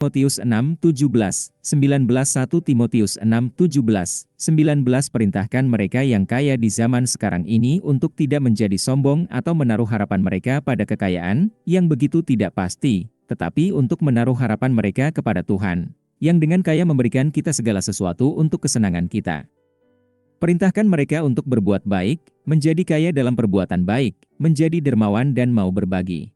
Timotius 6:17, 19 1 Timotius 6:17, 19 Perintahkan mereka yang kaya di zaman sekarang ini untuk tidak menjadi sombong atau menaruh harapan mereka pada kekayaan, yang begitu tidak pasti, tetapi untuk menaruh harapan mereka kepada Tuhan, yang dengan kaya memberikan kita segala sesuatu untuk kesenangan kita. Perintahkan mereka untuk berbuat baik, menjadi kaya dalam perbuatan baik, menjadi dermawan dan mau berbagi.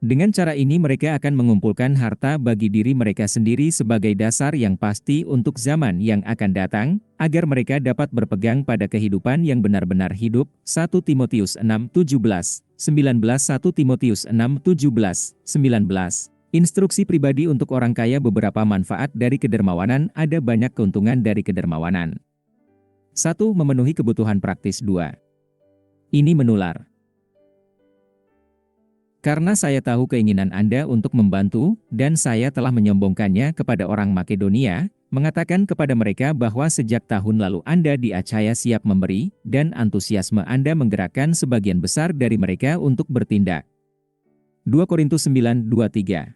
Dengan cara ini mereka akan mengumpulkan harta bagi diri mereka sendiri sebagai dasar yang pasti untuk zaman yang akan datang, agar mereka dapat berpegang pada kehidupan yang benar-benar hidup. 1 Timotius 6:17, 19 1 Timotius 6:17, 19. Instruksi pribadi untuk orang kaya. Beberapa manfaat dari kedermawanan. Ada banyak keuntungan dari kedermawanan. 1. Memenuhi kebutuhan praktis. 2. Ini menular. Karena saya tahu keinginan Anda untuk membantu, dan saya telah menyombongkannya kepada orang Makedonia, mengatakan kepada mereka bahwa sejak tahun lalu Anda di Achaia siap memberi, dan antusiasme Anda menggerakkan sebagian besar dari mereka untuk bertindak. 2 Korintus 9:23.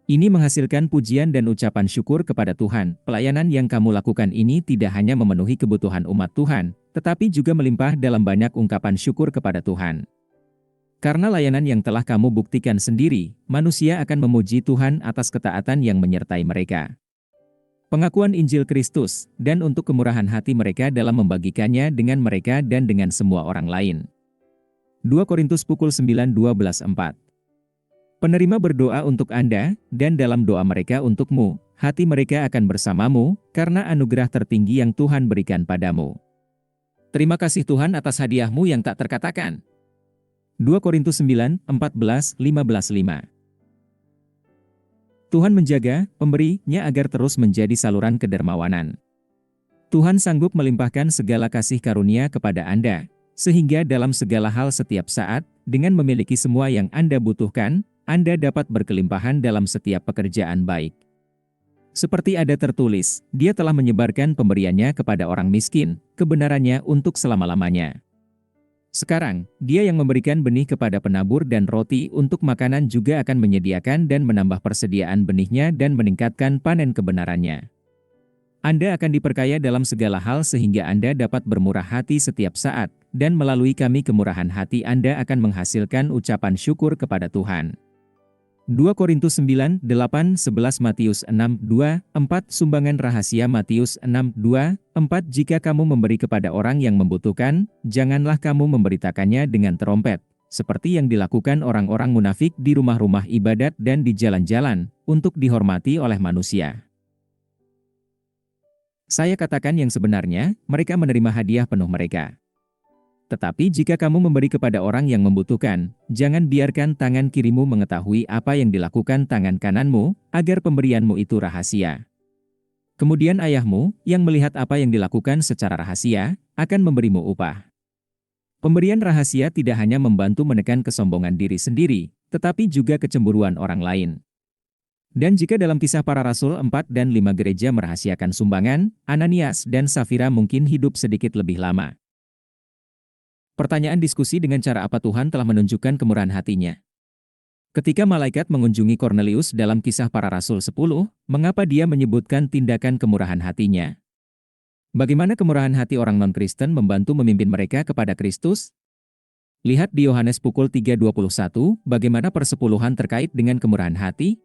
Ini menghasilkan pujian dan ucapan syukur kepada Tuhan. Pelayanan yang kamu lakukan ini tidak hanya memenuhi kebutuhan umat Tuhan, tetapi juga melimpah dalam banyak ungkapan syukur kepada Tuhan. Karena layanan yang telah kamu buktikan sendiri, manusia akan memuji Tuhan atas ketaatan yang menyertai mereka. Pengakuan Injil Kristus, dan untuk kemurahan hati mereka dalam membagikannya dengan mereka dan dengan semua orang lain. 2 Korintus 9:12-4. Penerima berdoa untuk Anda, dan dalam doa mereka untukmu, hati mereka akan bersamamu, karena anugerah tertinggi yang Tuhan berikan padamu. Terima kasih Tuhan atas hadiahmu yang tak terkatakan. 2 Korintus 9:14-15-5. Tuhan menjaga pemberinya agar terus menjadi saluran kedermawanan. Tuhan sanggup melimpahkan segala kasih karunia kepada Anda, sehingga dalam segala hal setiap saat, dengan memiliki semua yang Anda butuhkan, Anda dapat berkelimpahan dalam setiap pekerjaan baik. Seperti ada tertulis, Dia telah menyebarkan pemberiannya kepada orang miskin, kebenarannya untuk selama-lamanya. Sekarang, Dia yang memberikan benih kepada penabur dan roti untuk makanan juga akan menyediakan dan menambah persediaan benihnya dan meningkatkan panen kebenarannya. Anda akan diperkaya dalam segala hal sehingga Anda dapat bermurah hati setiap saat, dan melalui kami kemurahan hati Anda akan menghasilkan ucapan syukur kepada Tuhan. 2 Korintus 9:8-11 Matius 6:2-4 Sumbangan rahasia Matius 6:2-4 Jika kamu memberi kepada orang yang membutuhkan, janganlah kamu memberitakannya dengan terompet, seperti yang dilakukan orang-orang munafik di rumah-rumah ibadat dan di jalan-jalan, untuk dihormati oleh manusia. Saya katakan yang sebenarnya, mereka menerima hadiah penuh mereka. Tetapi jika kamu memberi kepada orang yang membutuhkan, jangan biarkan tangan kirimu mengetahui apa yang dilakukan tangan kananmu, agar pemberianmu itu rahasia. Kemudian ayahmu, yang melihat apa yang dilakukan secara rahasia, akan memberimu upah. Pemberian rahasia tidak hanya membantu menekan kesombongan diri sendiri, tetapi juga kecemburuan orang lain. Dan jika dalam Kisah Para Rasul 4 dan 5 gereja merahasiakan sumbangan, Ananias dan Safira mungkin hidup sedikit lebih lama. Pertanyaan diskusi dengan cara apa Tuhan telah menunjukkan kemurahan hatinya. Ketika malaikat mengunjungi Kornelius dalam Kisah Para Rasul 10, mengapa dia menyebutkan tindakan kemurahan hatinya? Bagaimana kemurahan hati orang non-Kristen membantu memimpin mereka kepada Kristus? Lihat di Yohanes pukul 3:21, bagaimana persepuluhan terkait dengan kemurahan hati?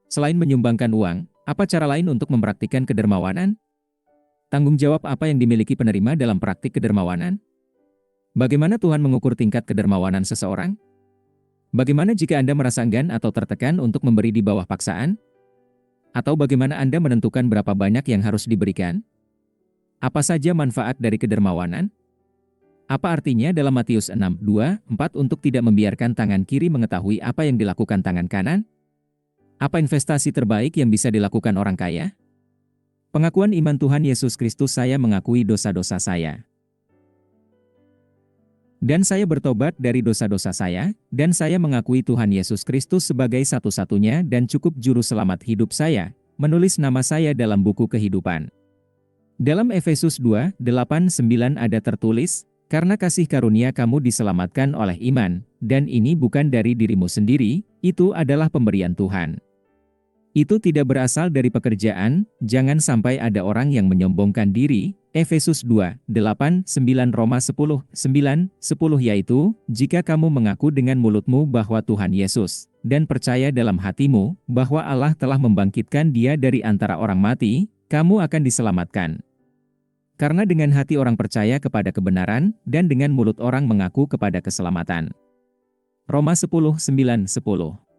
Selain menyumbangkan uang, apa cara lain untuk mempraktikkan kedermawanan? Tanggung jawab apa yang dimiliki penerima dalam praktik kedermawanan? Bagaimana Tuhan mengukur tingkat kedermawanan seseorang? Bagaimana jika Anda merasa enggan atau tertekan untuk memberi di bawah paksaan? Atau bagaimana Anda menentukan berapa banyak yang harus diberikan? Apa saja manfaat dari kedermawanan? Apa artinya dalam Matius 6:2-4 untuk tidak membiarkan tangan kiri mengetahui apa yang dilakukan tangan kanan? Apa investasi terbaik yang bisa dilakukan orang kaya? Pengakuan iman Tuhan Yesus Kristus. Saya mengakui dosa-dosa saya. Dan saya bertobat dari dosa-dosa saya, dan saya mengakui Tuhan Yesus Kristus sebagai satu-satunya dan cukup juru selamat hidup saya, menulis nama saya dalam buku kehidupan. Dalam Efesus 2:8-9 ada tertulis, karena kasih karunia kamu diselamatkan oleh iman, dan ini bukan dari dirimu sendiri, itu adalah pemberian Tuhan. Itu tidak berasal dari pekerjaan, jangan sampai ada orang yang menyombongkan diri. Efesus 2, 8, 9 Roma 10, 9, 10 yaitu, jika kamu mengaku dengan mulutmu bahwa Tuhan Yesus, dan percaya dalam hatimu, bahwa Allah telah membangkitkan dia dari antara orang mati, kamu akan diselamatkan. Karena dengan hati orang percaya kepada kebenaran, dan dengan mulut orang mengaku kepada keselamatan. Roma 10, 9, 10